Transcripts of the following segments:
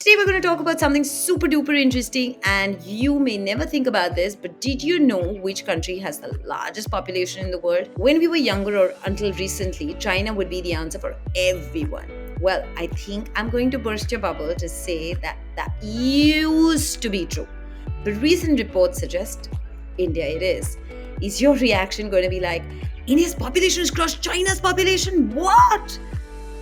Today, we're going to talk about something super duper interesting, and you may never think about this, but did you know which country has the largest population in the world? When we were younger, or until recently, China would be the answer for everyone. Well, I think I'm going to burst your bubble to say that that used to be true. But recent reports suggest India it is. Is your reaction going to be like, India's population has crossed China's population? What?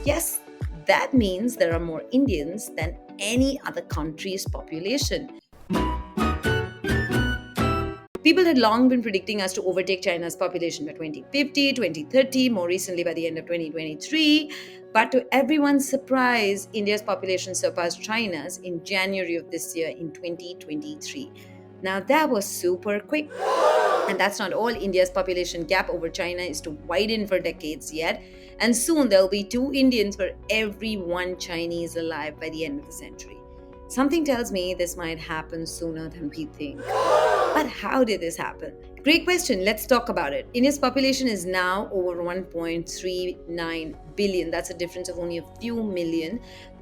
Yes, that means there are more Indians than any other country's population. People had long been predicting us to overtake China's population by 2050, 2030, more recently by the end of 2023. But to everyone's surprise, India's population surpassed China's in January of this year in 2023. Now, that was super quick. And that's not all. India's population gap over China is to widen for decades yet. And soon there'll be 2 Indians for every 1 Chinese alive by the end of the century. Something tells me this might happen sooner than we think. But how did this happen? Great question. Let's talk about it. India's population is now over 1.39 billion. That's a difference of only a few million.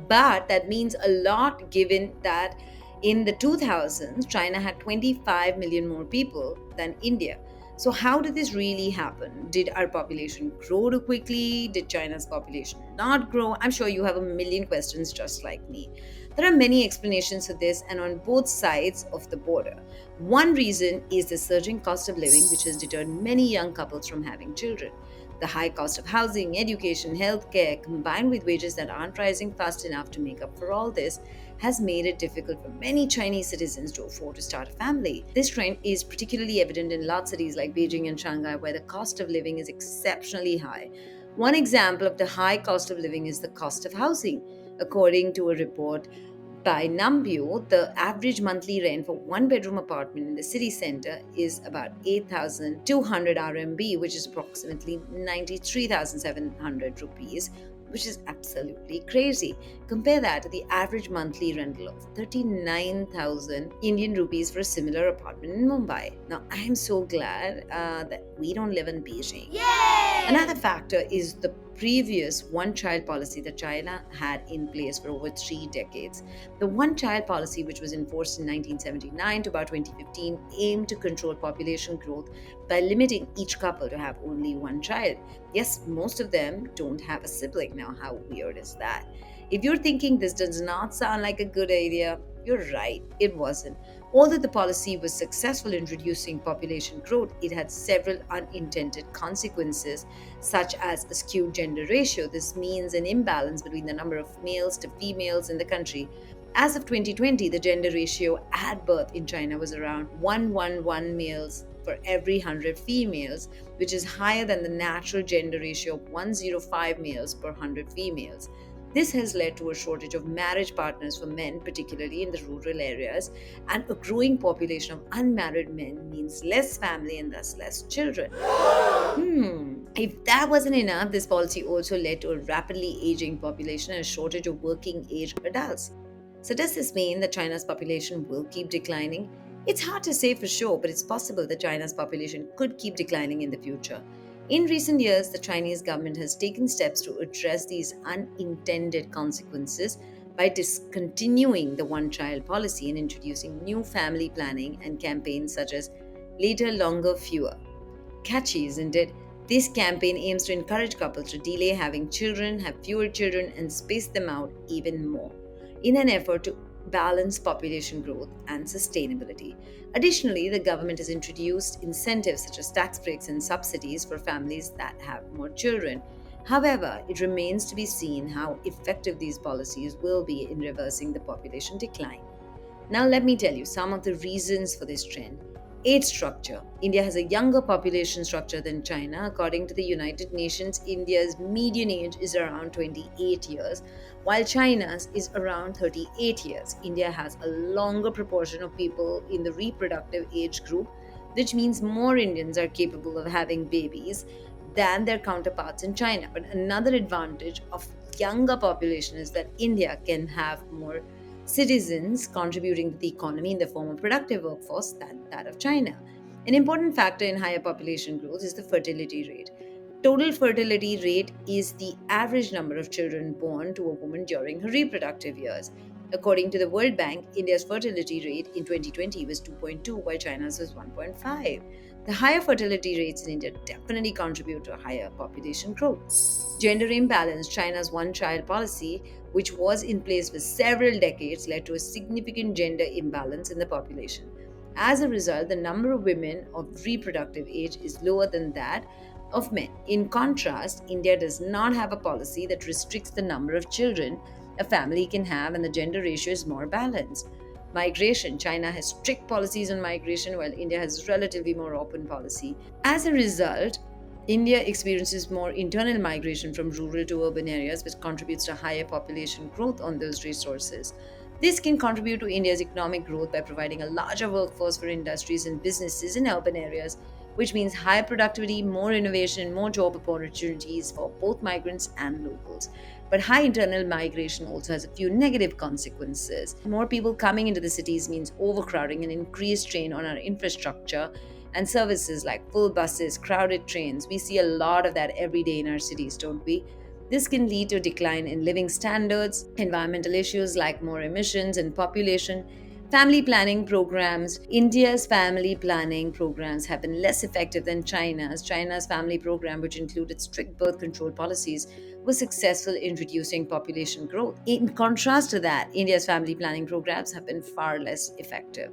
But that means a lot given that in the 2000s, China had 25 million more people than India. So, how did this really happen? Did our population grow too quickly? Did China's population not grow? I'm sure you have a million questions just like me. There are many explanations for this, and on both sides of the border. One reason is the surging cost of living, which has deterred many young couples from having children. The high cost of housing, education, healthcare, combined with wages that aren't rising fast enough to make up for all this, has made it difficult for many Chinese citizens to afford to start a family. This trend is particularly evident in large cities like Beijing and Shanghai, where the cost of living is exceptionally high. One example of the high cost of living is the cost of housing. According to a report by Numbeo, the average monthly rent for one bedroom apartment in the city center is about 8,200 RMB, which is approximately 93,700 rupees, which is absolutely crazy. Compare that to the average monthly rental of 39,000 Indian rupees for a similar apartment in Mumbai. Now, I am so glad that we don't live in Beijing. Yay! Another factor is the previous one child policy that China had in place for over 3 decades. The one child policy, which was enforced in 1979 to about 2015, aimed to control population growth by limiting each couple to have only one child. Yes, most of them don't have a sibling. Now, how weird is that? If you're thinking this does not sound like a good idea, you're right, it wasn't. Although the policy was successful in reducing population growth, it had several unintended consequences, such as a skewed gender ratio. This means an imbalance between the number of males to females in the country. As of 2020, the gender ratio at birth in China was around 111 males for every 100 females, which is higher than the natural gender ratio of 105 males per 100 females. This has led to a shortage of marriage partners for men, particularly in the rural areas, and a growing population of unmarried men means less family and thus less children. If that wasn't enough, this policy also led to a rapidly aging population and a shortage of working age adults. So, does this mean that China's population will keep declining? It's hard to say for sure, but it's possible that China's population could keep declining in the future. In recent years, the Chinese government has taken steps to address these unintended consequences by discontinuing the one child policy and introducing new family planning and campaigns such as Later, Longer, Fewer. Catchy, isn't it? This campaign aims to encourage couples to delay having children, have fewer children, and space them out even more in an effort to balance population growth and sustainability. Additionally, the government has introduced incentives such as tax breaks and subsidies for families that have more children. However, it remains to be seen how effective these policies will be in reversing the population decline. Now, let me tell you some of the reasons for this trend. Age structure. India has a younger population structure than China. According to the United Nations, India's median age is around 28 years, while China's is around 38 years. India has a longer proportion of people in the reproductive age group, which means more Indians are capable of having babies than their counterparts in China. But another advantage of younger population is that India can have more citizens contributing to the economy in the form of productive workforce than that of China. An important factor in higher population growth is the fertility rate. Total fertility rate is the average number of children born to a woman during her reproductive years. According to the World Bank, India's fertility rate in 2020 was 2.2, while China's was 1.5. The higher fertility rates in India definitely contribute to a higher population growth. Gender imbalance, China's one child policy, which was in place for several decades, led to a significant gender imbalance in the population. As a result, the number of women of reproductive age is lower than that of men. In contrast, India does not have a policy that restricts the number of children a family can have, and the gender ratio is more balanced. Migration, China has strict policies on migration, while India has relatively more open policy. As a result, India experiences more internal migration from rural to urban areas, which contributes to higher population growth on those resources. This can contribute to India's economic growth by providing a larger workforce for industries and businesses in urban areas, which means higher productivity, more innovation, more job opportunities for both migrants and locals. But high internal migration also has a few negative consequences. More people coming into the cities means overcrowding and increased strain on our infrastructure and services like full buses, crowded trains. We see a lot of that every day in our cities, don't we? This can lead to a decline in living standards, environmental issues like more emissions and population. Family planning programs. India's family planning programs have been less effective than China's. China's family program, which included strict birth control policies, was successful in reducing population growth. In contrast to that, India's family planning programs have been far less effective.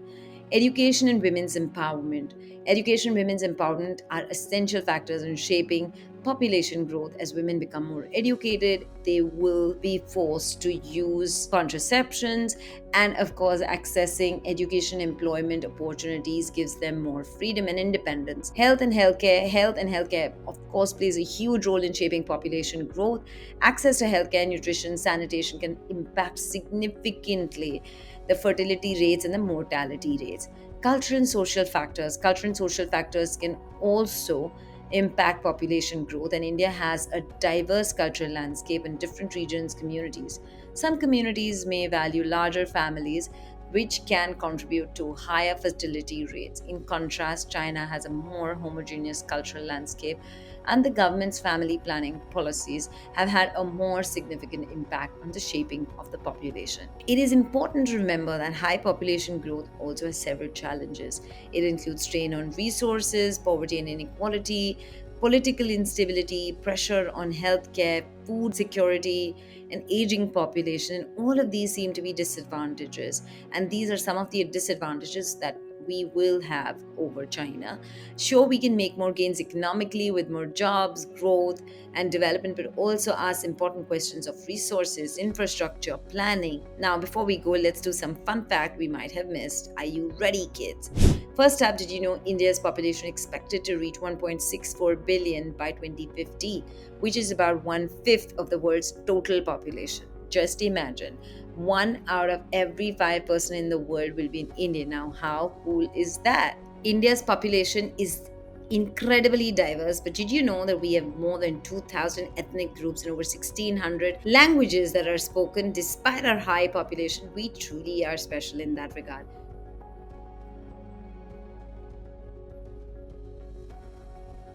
Education and women's empowerment. Education and women's empowerment are essential factors in shaping population growth. As women become more educated, they will be forced to use contraceptions, and of course, accessing education employment opportunities gives them more freedom and independence. Health and healthcare of course plays a huge role in shaping population growth. Access to healthcare, nutrition, sanitation can impact significantly the fertility rates and the mortality rates. Cultural and social factors can also impact population growth, and India has a diverse cultural landscape in different regions, communities. Some communities may value larger families, which can contribute to higher fertility rates. In contrast, China has a more homogeneous cultural landscape, and the government's family planning policies have had a more significant impact on the shaping of the population. It is important to remember that high population growth also has several challenges. It includes strain on resources, poverty and inequality, political instability, pressure on healthcare, food security, an aging population. And all of these seem to be disadvantages. And these are some of the disadvantages that we will have over China. Sure, we can make more gains economically with more jobs, growth, and development, but also ask important questions of resources, infrastructure, planning. Now, before we go, let's do some fun fact we might have missed. Are you ready, kids? First up, did you know India's population expected to reach 1.64 billion by 2050, which is about 1/5 of the world's total population? Just imagine, one out of every 5 person in the world will be in India. Now, how cool is that? India's population is incredibly diverse, but did you know that we have more than 2,000 ethnic groups and over 1,600 languages that are spoken? Despite our high population, we truly are special in that regard.